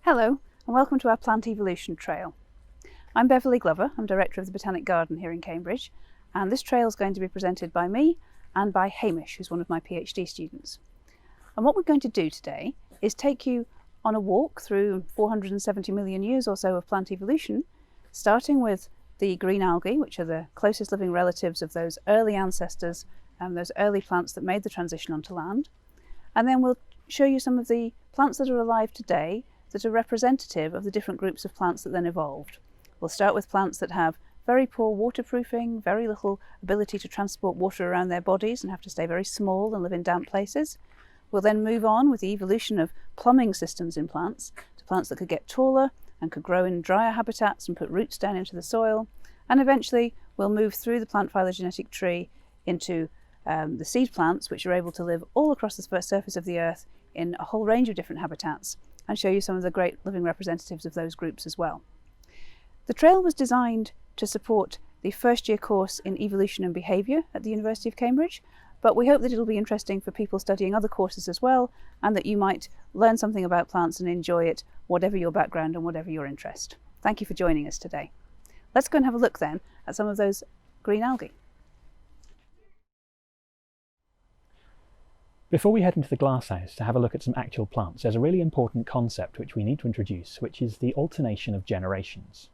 Hello and welcome to our Plant Evolution Trail. I'm Beverly Glover, I'm Director of the Botanic Garden here in Cambridge, and this trail is going to be presented by me and by Hamish, who's one of my PhD students. And what we're going to do today is take you on a walk through 470 million years or so of plant evolution, starting with the green algae, which are the closest living relatives of those early ancestors and those early plants that made the transition onto land. And then we'll show you some of the plants that are alive today that are representative of the different groups of plants that then evolved. We'll start with plants that have very poor waterproofing, very little ability to transport water around their bodies and have to stay very small and live in damp places. We'll then move on with the evolution of plumbing systems in plants to plants that could get taller and could grow in drier habitats and put roots down into the soil. And eventually we'll move through the plant phylogenetic tree into the seed plants, which are able to live all across the surface of the earth in a whole range of different habitats, and show you some of the great living representatives of those groups as well. The trail was designed to support the first year course in evolution and behaviour at the University of Cambridge, but we hope that it'll be interesting for people studying other courses as well, and that you might learn something about plants and enjoy it, whatever your background and whatever your interest. Thank you for joining us today. Let's go and have a look then at some of those green algae. Before we head into the glasshouse to have a look at some actual plants, there's a really important concept which we need to introduce, which is the alternation of generations.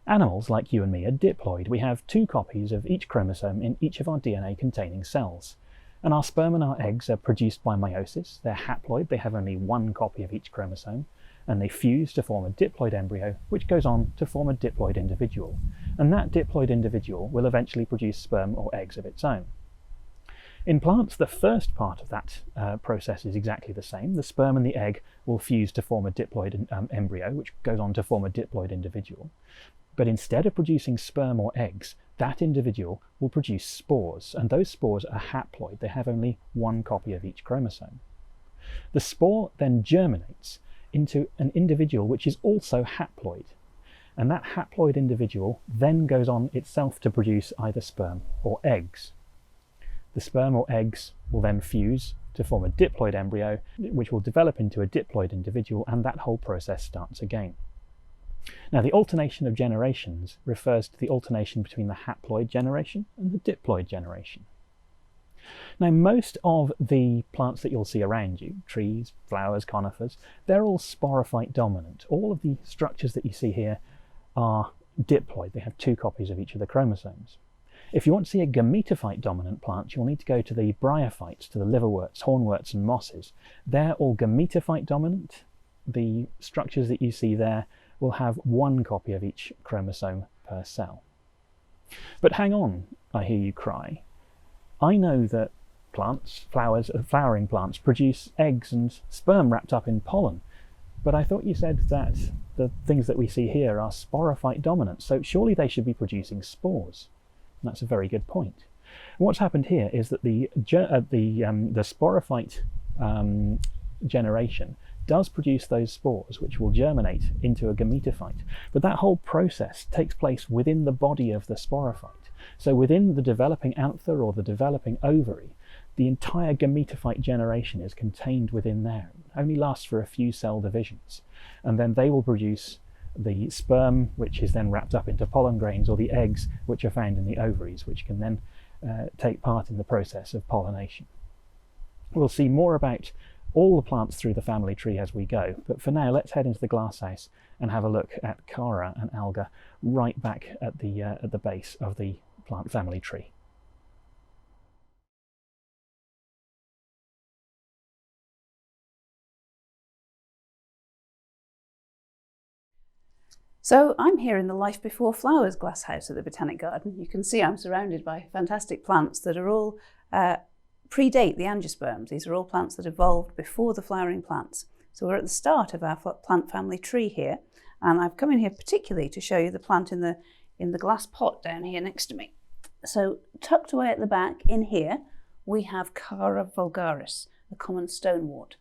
Animals, like you and me, are diploid. We have 2 copies of each chromosome in each of our DNA-containing cells. And our sperm and our eggs are produced by meiosis. They're haploid, they have only 1 copy of each chromosome, and they fuse to form a diploid embryo, which goes on to form a diploid individual. And that diploid individual will eventually produce sperm or eggs of its own. In plants, the first part of that process is exactly the same. The sperm and the egg will fuse to form a diploid embryo, which goes on to form a diploid individual. But instead of producing sperm or eggs, that individual will produce spores, and those spores are haploid. They have only 1 copy of each chromosome. The spore then germinates into an individual which is also haploid, and that haploid individual then goes on itself to produce either sperm or eggs. The sperm or eggs will then fuse to form a diploid embryo, which will develop into a diploid individual, and that whole process starts again. Now, the alternation of generations refers to the alternation between the haploid generation and the diploid generation. Now, most of the plants that you'll see around you, trees, flowers, conifers, they're all sporophyte dominant. All of the structures that you see here are diploid. They have 2 copies of each of the chromosomes. If you want to see a gametophyte dominant plant, you'll need to go to the bryophytes, to the liverworts, hornworts and mosses. They're all gametophyte dominant. The structures that you see there will have 1 copy of each chromosome per cell. But hang on, I hear you cry. I know that plants, flowering plants, produce eggs and sperm wrapped up in pollen. But I thought you said that the things that we see here are sporophyte dominant, so surely they should be producing spores. And that's a very good point. And what's happened here is that the sporophyte generation does produce those spores which will germinate into a gametophyte, but that whole process takes place within the body of the sporophyte. So within the developing anther or the developing ovary, the entire gametophyte generation is contained within there. It only lasts for a few cell divisions, and then they will produce the sperm, which is then wrapped up into pollen grains, or the eggs, which are found in the ovaries, which can then take part in the process of pollination. We'll see more about all the plants through the family tree as we go, but for now let's head into the glasshouse and have a look at Chara and Alga right back at the base of the plant family tree. So I'm here in the Life Before Flowers glasshouse at the Botanic Garden. You can see I'm surrounded by fantastic plants that are all predate the angiosperms. These are all plants that evolved before the flowering plants. So we're at the start of our plant family tree here, and I've come in here particularly to show you the plant in the glass pot down here next to me. So tucked away at the back in here we have Chara vulgaris, the common stonewort.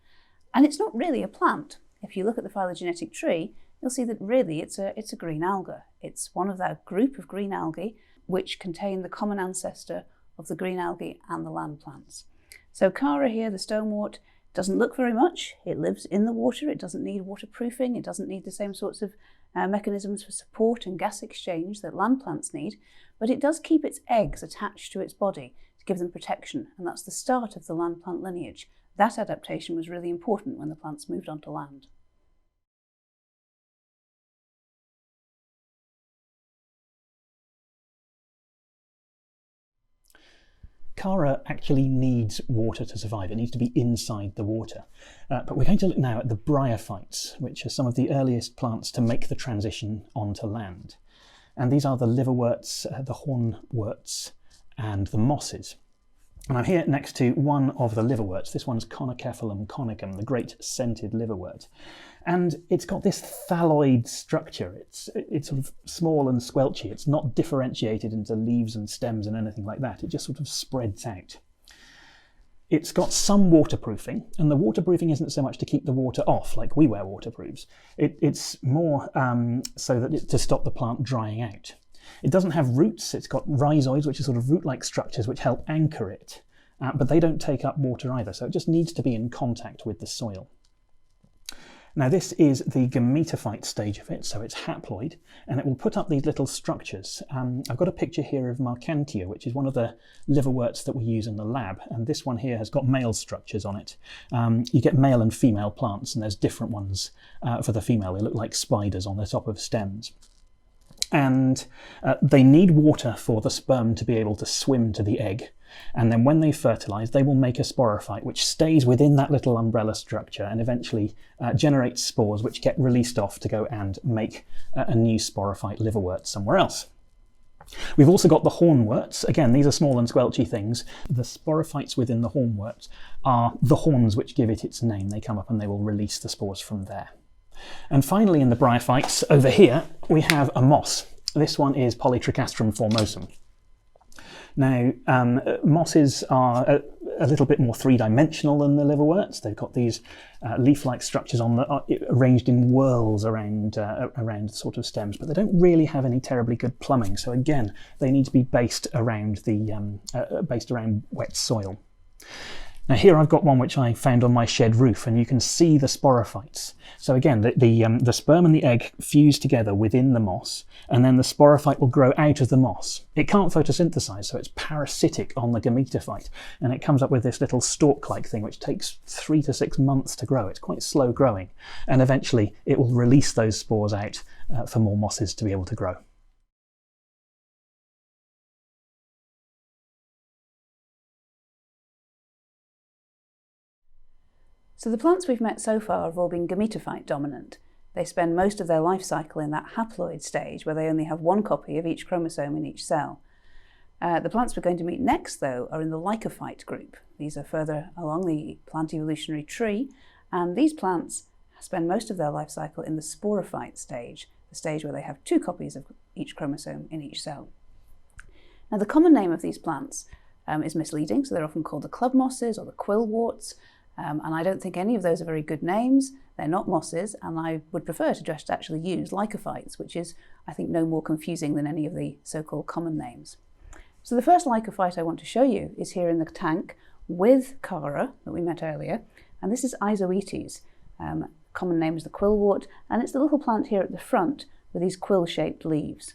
And it's not really a plant. If you look at the phylogenetic tree, you'll see that really it's a green alga. It's one of that group of green algae which contain the common ancestor of the green algae and the land plants. So Chara here, the stonewort, doesn't look very much. It lives in the water. It doesn't need waterproofing. It doesn't need the same sorts of mechanisms for support and gas exchange that land plants need, but it does keep its eggs attached to its body to give them protection, and that's the start of the land plant lineage. That adaptation was really important when the plants moved onto land. Chara actually needs water to survive. It needs to be inside the water. But we're going to look now at the bryophytes, which are some of the earliest plants to make the transition onto land. And these are the liverworts, the hornworts, and the mosses. And I'm here next to one of the liverworts. This one's Conchocephalum conicum, the great scented liverwort. And it's got this thalloid structure. It's sort of small and squelchy. It's not differentiated into leaves and stems and anything like that. It just sort of spreads out. It's got some waterproofing, and the waterproofing isn't so much to keep the water off, like we wear waterproofs. It's more so that to stop the plant drying out. It doesn't have roots. It's got rhizoids, which are sort of root-like structures which help anchor it, but they don't take up water either, so it just needs to be in contact with the soil. Now this is the gametophyte stage of it, so it's haploid, and it will put up these little structures. I've got a picture here of Marchantia, which is one of the liverworts that we use in the lab, and this one here has got male structures on it. You get male and female plants, and there's different ones for the female. They look like spiders on the top of stems. And they need water for the sperm to be able to swim to the egg. And then when they fertilise, they will make a sporophyte which stays within that little umbrella structure and eventually generates spores which get released off to go and make a new sporophyte liverwort somewhere else. We've also got the hornworts. Again, these are small and squelchy things. The sporophytes within the hornwort are the horns which give it its name. They come up and they will release the spores from there. And finally, in the bryophytes, over here, we have a moss. This one is Polytrichastrum formosum. Now, mosses are a little bit more three-dimensional than the liverworts. They've got these leaf-like structures arranged in whorls around sort of stems, but they don't really have any terribly good plumbing. So again, they need to be based around wet soil. Now here I've got one which I found on my shed roof, and you can see the sporophytes. So again, the sperm and the egg fuse together within the moss, and then the sporophyte will grow out of the moss. It can't photosynthesize, so it's parasitic on the gametophyte, and it comes up with this little stalk-like thing which takes 3 to 6 months to grow. It's quite slow growing, and eventually it will release those spores out for more mosses to be able to grow. So the plants we've met so far have all been gametophyte dominant. They spend most of their life cycle in that haploid stage where they only have one copy of each chromosome in each cell. The plants we're going to meet next, though, are in the lycophyte group. These are further along the plant evolutionary tree, and these plants spend most of their life cycle in the sporophyte stage, the stage where they have 2 copies of each chromosome in each cell. Now, the common name of these plants is misleading, so they're often called the club mosses or the quillworts. And I don't think any of those are very good names. They're not mosses, and I would prefer to just actually use lycophytes, which is, I think, no more confusing than any of the so-called common names. So the first lycophyte I want to show you is here in the tank with Chara that we met earlier, and this is Izoetes. Common name is the quillwort, and it's the little plant here at the front with these quill-shaped leaves.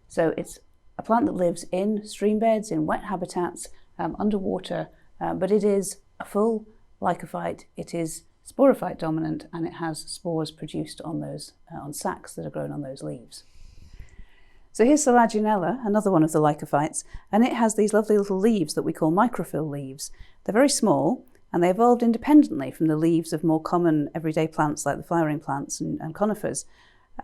So it's a plant that lives in stream beds, in wet habitats, underwater, but it is a full lycophyte. It is sporophyte dominant, and it has spores produced on those on sacs that are grown on those leaves. So here's Selaginella, another one of the lycophytes, and it has these lovely little leaves that we call microphyll leaves. They're very small, and they evolved independently from the leaves of more common everyday plants like the flowering plants and conifers.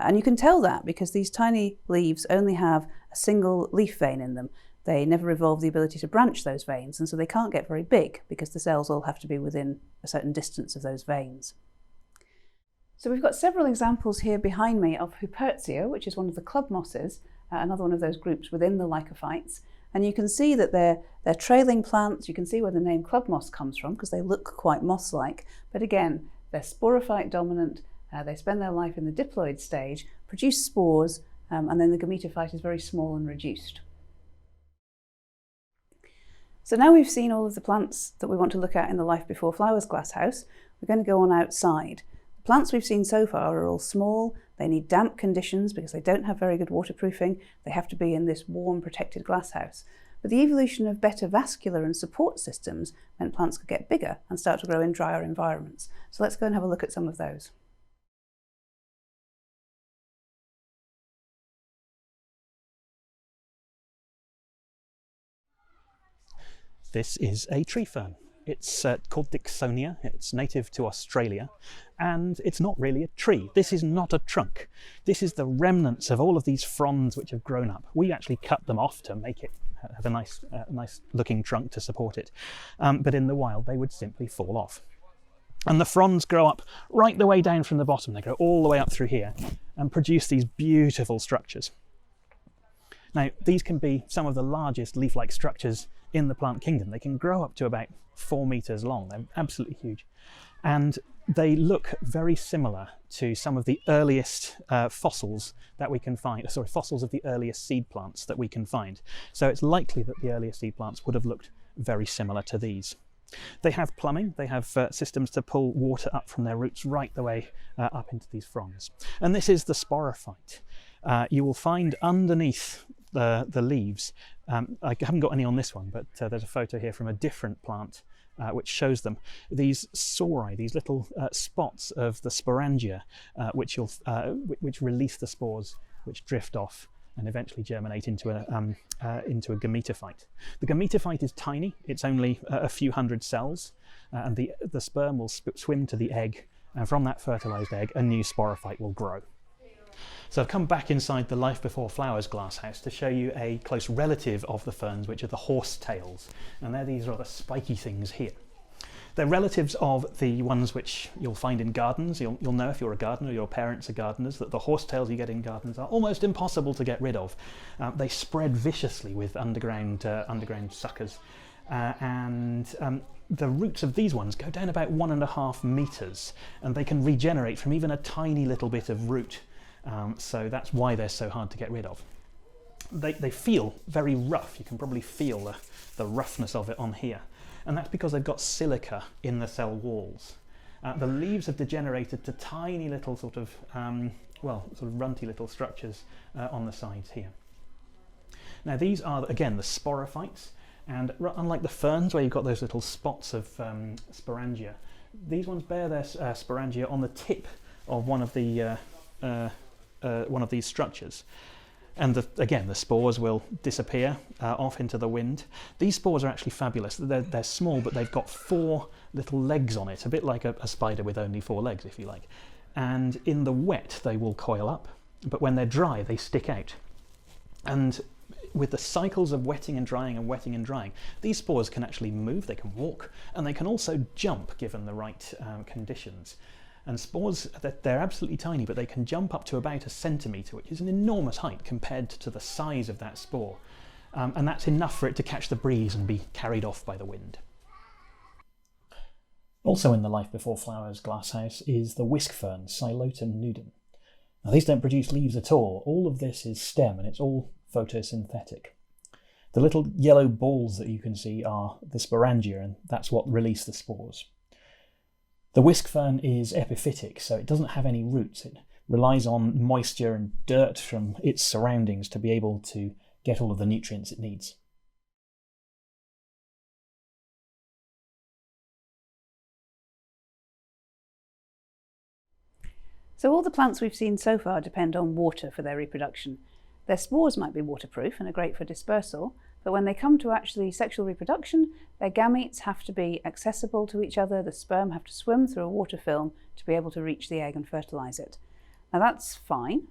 And you can tell that because these tiny leaves only have a single leaf vein in them. They never evolved the ability to branch those veins, and so they can't get very big because the cells all have to be within a certain distance of those veins. So we've got several examples here behind me of Hupertia, which is one of the club mosses, another one of those groups within the lycophytes. And you can see that they're trailing plants. You can see where the name club moss comes from because they look quite moss-like. But again, they're sporophyte dominant. They spend their life in the diploid stage, produce spores, and then the gametophyte is very small and reduced. So now we've seen all of the plants that we want to look at in the Life Before Flowers glasshouse, we're going to go on outside. The plants we've seen so far are all small, they need damp conditions because they don't have very good waterproofing, they have to be in this warm protected glasshouse. But the evolution of better vascular and support systems meant plants could get bigger and start to grow in drier environments. So let's go and have a look at some of those. This is a tree fern. It's called Dicksonia, it's native to Australia, and it's not really a tree. This is not a trunk. This is the remnants of all of these fronds which have grown up. We actually cut them off to make it have a nice looking trunk to support it. But in the wild they would simply fall off. And the fronds grow up right the way down from the bottom. They go all the way up through here and produce these beautiful structures. Now, these can be some of the largest leaf-like structures in the plant kingdom. They can grow up to about 4 meters long. They're absolutely huge. And they look very similar to some of the earliest fossils that we can find, fossils of the earliest seed plants that we can find. So it's likely that the earliest seed plants would have looked very similar to these. They have plumbing, they have systems to pull water up from their roots right the way up into these fronds. And this is the sporophyte. You will find underneath the leaves, I haven't got any on this one, but there's a photo here from a different plant which shows them. These sori, these little spots of the sporangia, which release the spores, which drift off and eventually germinate into a gametophyte. The gametophyte is tiny, it's only a few hundred cells, and the sperm will swim to the egg, and from that fertilized egg a new sporophyte will grow. So I've come back inside the Life Before Flowers glasshouse to show you a close relative of the ferns, which are the horsetails, and they're these rather spiky things here. They're relatives of the ones which you'll find in gardens. You'll know if you're a gardener or your parents are gardeners that the horsetails you get in gardens are almost impossible to get rid of. They spread viciously with underground suckers, and the roots of these ones go down about 1.5 meters, and they can regenerate from even a tiny little bit of root. So that's why they're so hard to get rid of. They feel very rough. You can probably feel the roughness of it on here. And that's because they've got silica in the cell walls. The leaves have degenerated to tiny little sort of runty little structures on the sides here. Now these are, again, the sporophytes. And unlike the ferns, where you've got those little spots of sporangia, these ones bear their sporangia on the tip of one of these structures. And again, the spores will disappear off into the wind. These spores are actually fabulous. They're small, but they've got 4 little legs on it, a bit like a spider with only 4 legs, if you like. And in the wet, they will coil up, but when they're dry, they stick out. And with the cycles of wetting and drying, these spores can actually move, they can walk, and they can also jump given the right conditions. And spores, they're absolutely tiny, but they can jump up to about 1 centimetre, which is an enormous height compared to the size of that spore. And that's enough for it to catch the breeze and be carried off by the wind. Also in the Life Before Flowers glasshouse is the whisk fern, Psilotum nudum. Now these don't produce leaves at all. All of this is stem, and it's all photosynthetic. The little yellow balls that you can see are the sporangia, and that's what release the spores. The whisk fern is epiphytic, so it doesn't have any roots. It relies on moisture and dirt from its surroundings to be able to get all of the nutrients it needs. So all the plants we've seen so far depend on water for their reproduction. Their spores might be waterproof and are great for dispersal, but when they come to actually sexual reproduction, their gametes have to be accessible to each other. The sperm have to swim through a water film to be able to reach the egg and fertilise it. Now that's fine,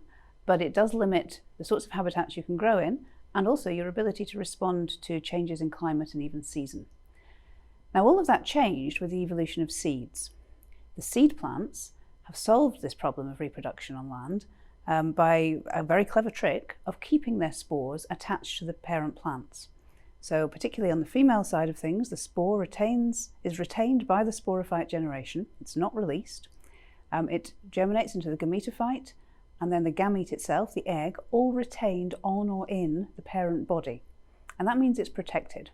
but it does limit the sorts of habitats you can grow in, and also your ability to respond to changes in climate and even season. Now all of that changed with the evolution of seeds. The seed plants have solved this problem of reproduction on land by a very clever trick of keeping their spores attached to the parent plants. So particularly on the female side of things, the spore is retained by the sporophyte generation. It's not released. It germinates into the gametophyte, and then the gamete itself, the egg, all retained on or in the parent body. And that means it's protected.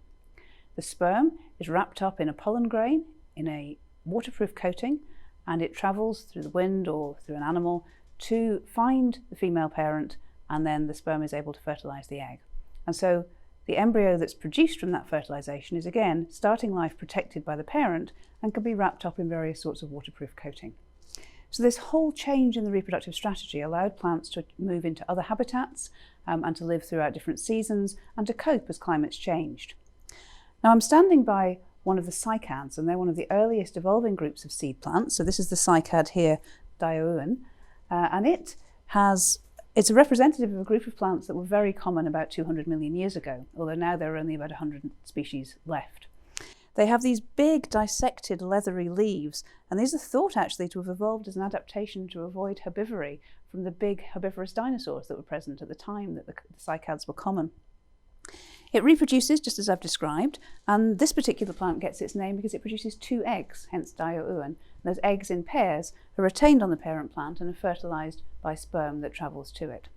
The sperm is wrapped up in a pollen grain in a waterproof coating, and it travels through the wind or through an animal to find the female parent, and then the sperm is able to fertilise the egg. And so the embryo that's produced from that fertilisation is again starting life protected by the parent and can be wrapped up in various sorts of waterproof coating. So this whole change in the reproductive strategy allowed plants to move into other habitats and to live throughout different seasons and to cope as climates changed. Now I'm standing by one of the cycads, and they're one of the earliest evolving groups of seed plants. So this is the cycad here, Dioeoin, and it's a representative of a group of plants that were very common about 200 million years ago, although now there are only about 100 species left. They have these big dissected leathery leaves, and these are thought actually to have evolved as an adaptation to avoid herbivory from the big herbivorous dinosaurs that were present at the time that the cycads were common. It reproduces just as I've described, and this particular plant gets its name because it produces 2 eggs, hence Dioeoin. Those eggs in pairs are retained on the parent plant and are fertilised by sperm that travels to it.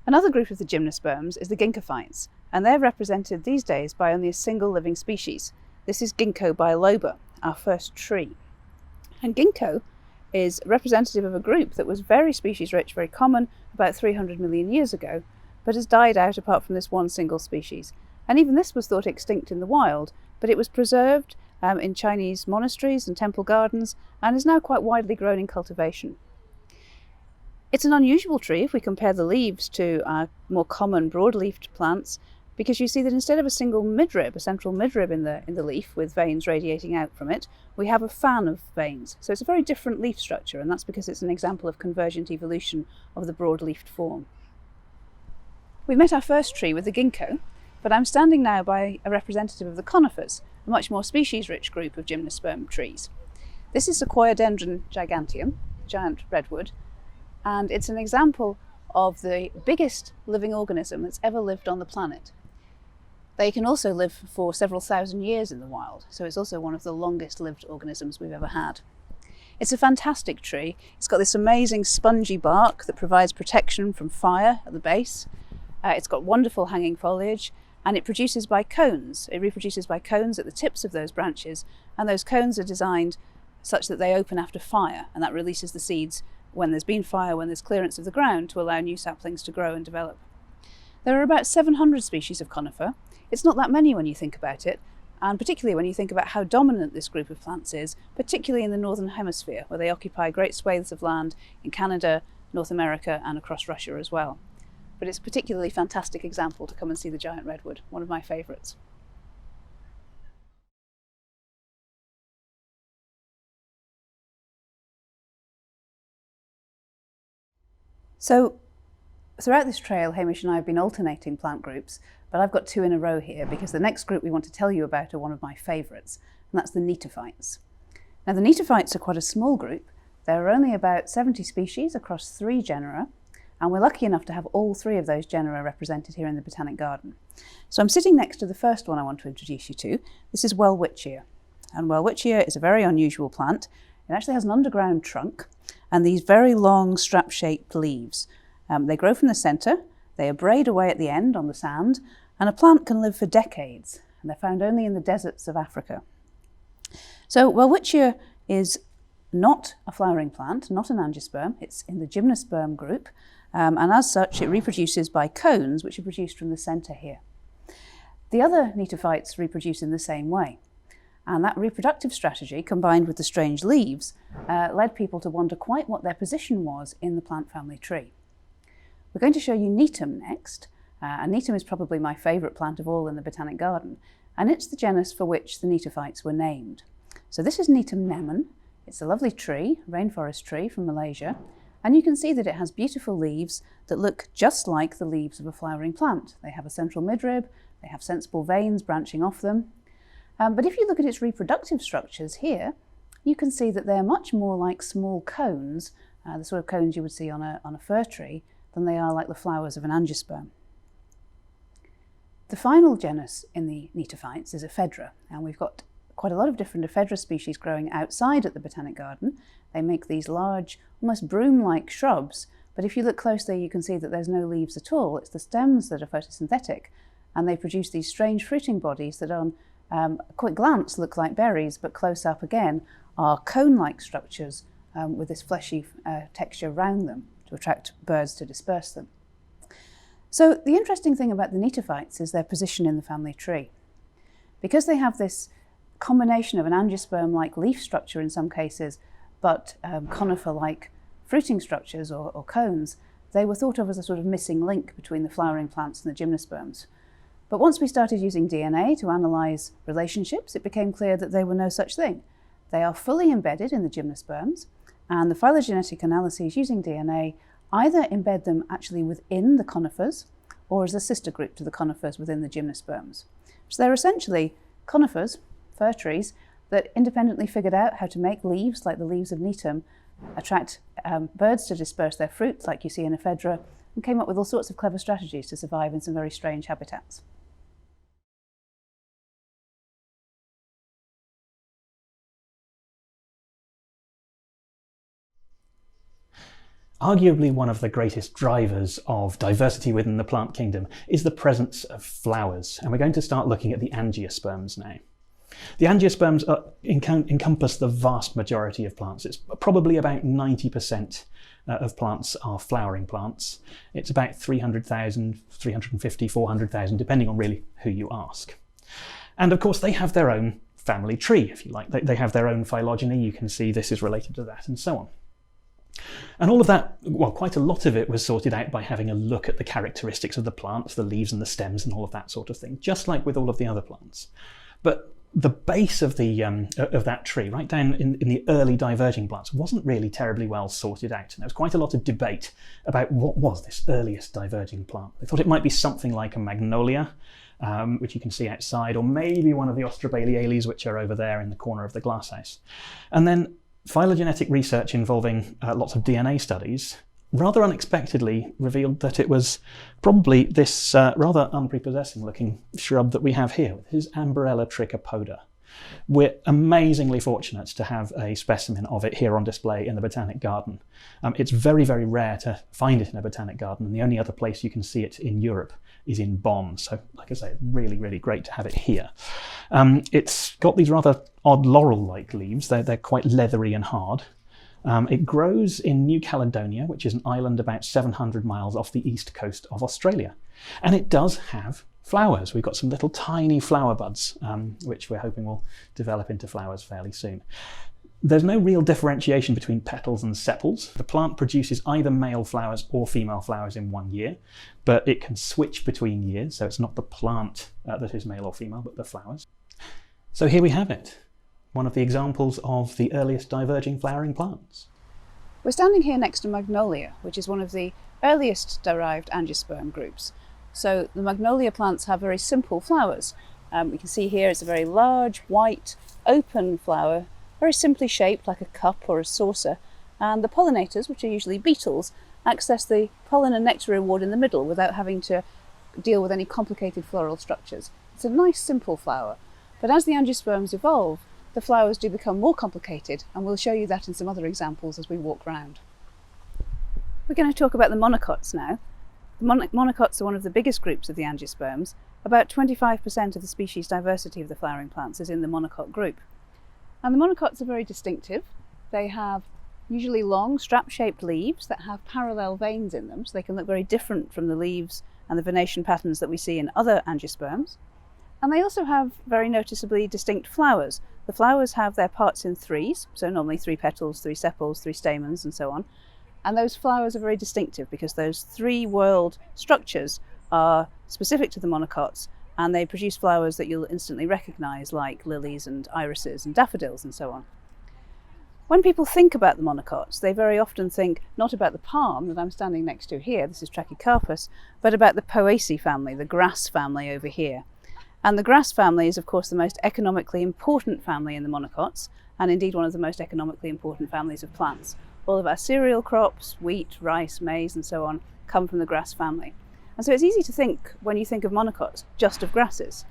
Another group of the gymnosperms is the ginkgophytes, and they're represented these days by only a single living species. This is Ginkgo biloba, our first tree. And ginkgo is representative of a group that was very species rich, very common about 300 million years ago, but has died out apart from this one single species. And even this was thought extinct in the wild, but it was preserved in Chinese monasteries and temple gardens and is now quite widely grown in cultivation. It's an unusual tree if we compare the leaves to our more common broad-leafed plants, because you see that instead of a single midrib, a central midrib in the leaf with veins radiating out from it, we have a fan of veins. So it's a very different leaf structure, and that's because it's an example of convergent evolution of the broad-leafed form. We met our first tree with the ginkgo, but I'm standing now by a representative of the conifers, a much more species-rich group of gymnosperm trees. This is Sequoiadendron giganteum, giant redwood, and it's an example of the biggest living organism that's ever lived on the planet. They can also live for several thousand years in the wild, so it's also one of the longest lived organisms we've ever had. It's a fantastic tree. It's got this amazing spongy bark that provides protection from fire at the base. It's got wonderful hanging foliage, and it produces by cones. It reproduces by cones at the tips of those branches, and those cones are designed such that they open after fire, and that releases the seeds when there's been fire, when there's clearance of the ground, to allow new saplings to grow and develop. There are about 700 species of conifer. It's not that many when you think about it, and particularly when you think about how dominant this group of plants is, particularly in the northern hemisphere, where they occupy great swathes of land in Canada, North America, and across Russia as well. But it's a particularly fantastic example to come and see the giant redwood, one of my favourites. So throughout this trail, Hamish and I have been alternating plant groups, but I've got 2 in a row here because the next group we want to tell you about are one of my favourites, and that's the gnetophytes. Now the gnetophytes are quite a small group. There are only about 70 species across 3 genera, and we're lucky enough to have all 3 of those genera represented here in the Botanic Garden. So I'm sitting next to the first one I want to introduce you to. This is Welwitschia, and Welwitschia is a very unusual plant. It actually has an underground trunk and these very long strap-shaped leaves. They grow from the centre, they abrade away at the end on the sand, and a plant can live for decades, and they're found only in the deserts of Africa. So Welwitschia is not a flowering plant, not an angiosperm. It's in the gymnosperm group, and as such it reproduces by cones which are produced from the centre here. The other gnetophytes reproduce in the same way, and that reproductive strategy combined with the strange leaves led people to wonder quite what their position was in the plant family tree. We're going to show you Gnetum next, and Gnetum is probably my favourite plant of all in the Botanic Garden, and it's the genus for which the gnetophytes were named. So this is Gnetum nemon. It's a lovely tree, rainforest tree from Malaysia, and you can see that it has beautiful leaves that look just like the leaves of a flowering plant. They have a central midrib, they have sensible veins branching off them. But if you look at its reproductive structures here, you can see that they're much more like small cones, the sort of cones you would see on a fir tree, than they are like the flowers of an angiosperm. The final genus in the gnetophytes is Ephedra, and we've got quite a lot of different Ephedra species growing outside at the Botanic Garden. They make these large, almost broom-like shrubs, but if you look closely you can see that there's no leaves at all. It's the stems that are photosynthetic, and they produce these strange fruiting bodies that on at quick glance look like berries, but close up again are cone-like structures with this fleshy texture around them to attract birds to disperse them. So the interesting thing about the Ctenophytes is their position in the family tree. Because they have this combination of an angiosperm-like leaf structure in some cases, but conifer-like fruiting structures or cones, they were thought of as a sort of missing link between the flowering plants and the gymnosperms. But once we started using DNA to analyse relationships, it became clear that they were no such thing. They are fully embedded in the gymnosperms, and the phylogenetic analyses using DNA either embed them actually within the conifers or as a sister group to the conifers within the gymnosperms. So they're essentially conifers, fir trees, that independently figured out how to make leaves like the leaves of Netum, attract birds to disperse their fruit like you see in ephedra, and came up with all sorts of clever strategies to survive in some very strange habitats. Arguably one of the greatest drivers of diversity within the plant kingdom is the presence of flowers, and we're going to start looking at the angiosperms now. The angiosperms encompass the vast majority of plants. It's probably about 90% of plants are flowering plants. It's about 300,000, 350, 400,000, depending on really who you ask. And of course they have their own family tree, if you like. They have their own phylogeny. You can see this is related to that and so on. And all of that, well, quite a lot of it was sorted out by having a look at the characteristics of the plants, the leaves and the stems and all of that sort of thing, just like with all of the other plants. But the base of that tree, right down in the early diverging plants, wasn't really terribly well sorted out. And there was quite a lot of debate about what was this earliest diverging plant. They thought it might be something like a magnolia, which you can see outside, or maybe one of the Austrobaileales, which are over there in the corner of the glasshouse. And then phylogenetic research involving lots of DNA studies rather unexpectedly revealed that it was probably this rather unprepossessing looking shrub that we have here. This is Ambarella trichopoda. We're amazingly fortunate to have a specimen of it here on display in the Botanic Garden. It's very, very rare to find it in a Botanic Garden, and the only other place you can see it in Europe is in Bonn. So, like I say, really, really great to have it here. It's got these rather odd laurel-like leaves. They're quite leathery and hard. It grows in New Caledonia, which is an island about 700 miles off the east coast of Australia. And it does have flowers. We've got some little tiny flower buds, which we're hoping will develop into flowers fairly soon. There's no real differentiation between petals and sepals. The plant produces either male flowers or female flowers in one year, but it can switch between years, so it's not the plant that is male or female, but the flowers. So here we have it, one of the examples of the earliest diverging flowering plants. We're standing here next to Magnolia, which is one of the earliest derived angiosperm groups. So the Magnolia plants have very simple flowers. We can see here it's a very large, white, open flower, very simply shaped like a cup or a saucer, and the pollinators, which are usually beetles, access the pollen and nectar reward in the middle without having to deal with any complicated floral structures. It's a nice simple flower, but as the angiosperms evolve, the flowers do become more complicated, and we'll show you that in some other examples as we walk round. We're going to talk about the monocots now. The monocots are one of the biggest groups of the angiosperms. About 25% of the species diversity of the flowering plants is in the monocot group. And the monocots are very distinctive. They have usually long strap-shaped leaves that have parallel veins in them, so they can look very different from the leaves and the venation patterns that we see in other angiosperms. And they also have very noticeably distinct flowers. The flowers have their parts in threes, so normally 3 petals, 3 sepals, 3 stamens and so on. And those flowers are very distinctive because those 3-whorled structures are specific to the monocots, and they produce flowers that you'll instantly recognise, like lilies and irises and daffodils and so on. When people think about the monocots, they very often think not about the palm that I'm standing next to here, this is Trachycarpus, but about the Poaceae family, the grass family over here. And the grass family is of course the most economically important family in the monocots, and indeed one of the most economically important families of plants. All of our cereal crops, wheat, rice, maize and so on, come from the grass family. And so it's easy to think, when you think of monocots, just of grasses.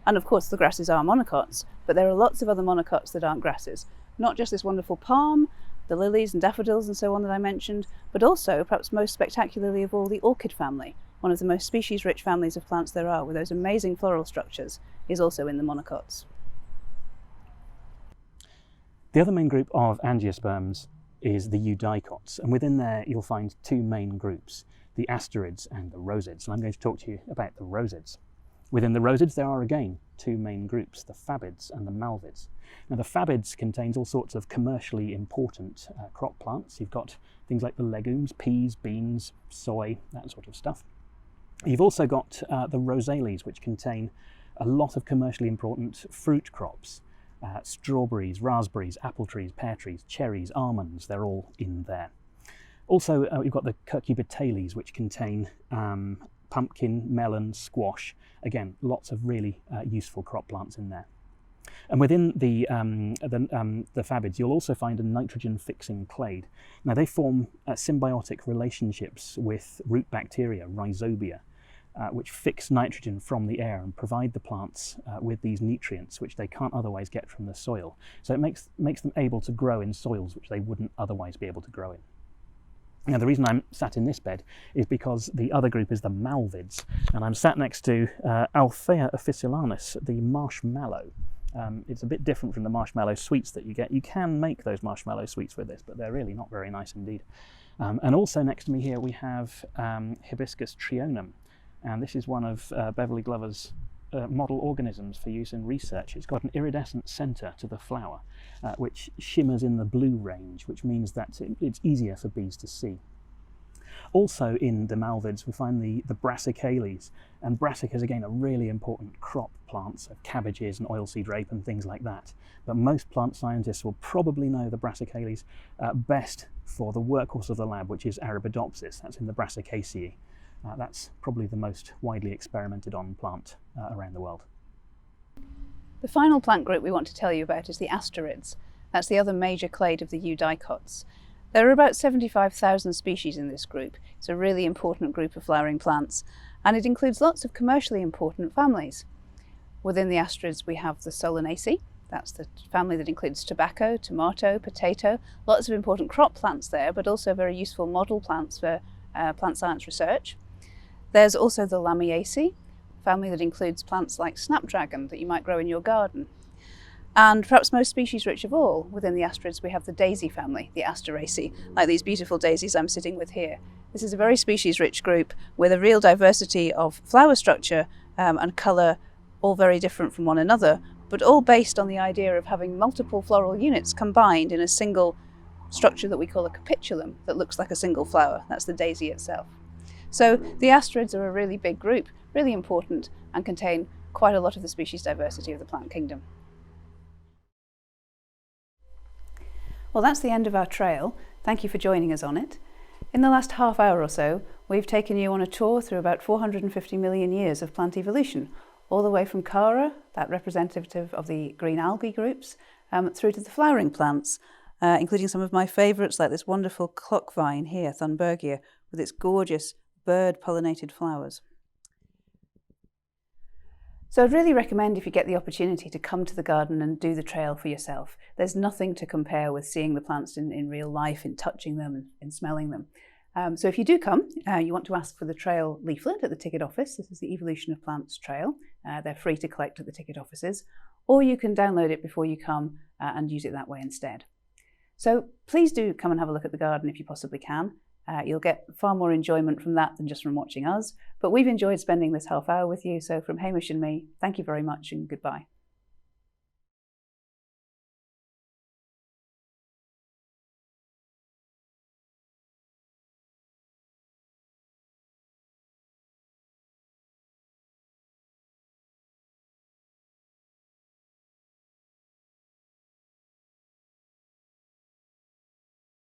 And of course the grasses are monocots, but there are lots of other monocots that aren't grasses. Not just this wonderful palm, the lilies and daffodils and so on that I mentioned, but also, perhaps most spectacularly of all, the orchid family, one of the most species-rich families of plants there are, with those amazing floral structures is also in the monocots. The other main group of angiosperms is the eudicots, and within there you'll find two main groups, the asterids and the rosids, and I'm going to talk to you about the rosids. Within the rosids there are again two main groups, the fabids and the malvids. Now the fabids contains all sorts of commercially important crop plants. You've got things like the legumes, peas, beans, soy, that sort of stuff. You've also got the rosales, which contain a lot of commercially important fruit crops. Strawberries, raspberries, apple trees, pear trees, cherries, almonds, they're all in there. Also, we've got the cucurbitales, which contain pumpkin, melon, squash. Again, lots of really useful crop plants in there. And within the fabids, you'll also find a nitrogen-fixing clade. Now, they form symbiotic relationships with root bacteria, rhizobia, which fix nitrogen from the air and provide the plants with these nutrients which they can't otherwise get from the soil. So it makes them able to grow in soils which they wouldn't otherwise be able to grow in. Now the reason I'm sat in this bed is because the other group is the malvids, and I'm sat next to Althea officialis, the marshmallow. It's a bit different from the marshmallow sweets that you get. You can make those marshmallow sweets with this, but they're really not very nice indeed. And also next to me here we have Hibiscus trionum. And this is one of Beverly Glover's model organisms for use in research. It's got an iridescent centre to the flower, which shimmers in the blue range, which means that it's easier for bees to see. Also in the malvids we find the brassicales, and brassicas again are really important crop plants of cabbages and oilseed rape and things like that. But most plant scientists will probably know the brassicales best for the workhorse of the lab, which is Arabidopsis. That's in the Brassicaceae. That's probably the most widely experimented on plant around the world. The final plant group we want to tell you about is the asterids. That's the other major clade of the eudicots. There are about 75,000 species in this group. It's a really important group of flowering plants, and it includes lots of commercially important families. Within the asterids we have the Solanaceae. That's the family that includes tobacco, tomato, potato, lots of important crop plants there, but also very useful model plants for plant science research. There's also the Lamiaceae, a family that includes plants like snapdragon that you might grow in your garden. And perhaps most species rich of all, within the asterids we have the daisy family, the Asteraceae, like these beautiful daisies I'm sitting with here. This is a very species rich group with a real diversity of flower structure and colour, all very different from one another, but all based on the idea of having multiple floral units combined in a single structure that we call a capitulum that looks like a single flower. That's the daisy itself. So the asterids are a really big group, really important, and contain quite a lot of the species diversity of the plant kingdom. Well, that's the end of our trail. Thank you for joining us on it. In the last half hour or so, we've taken you on a tour through about 450 million years of plant evolution, all the way from Chara, that representative of the green algae groups, through to the flowering plants, including some of my favourites like this wonderful clock vine here, Thunbergia, with its gorgeous bird-pollinated flowers. So I'd really recommend, if you get the opportunity, to come to the garden and do the trail for yourself. There's nothing to compare with seeing the plants in real life, in touching them and in smelling them. So if you do come, you want to ask for the trail leaflet at the ticket office. This is the Evolution of Plants trail. They're free to collect at the ticket offices, or you can download it before you come and use it that way instead. So please do come and have a look at the garden if you possibly can. You'll get far more enjoyment from that than just from watching us, but we've enjoyed spending this half hour with you. So from Hamish and me, thank you very much and goodbye.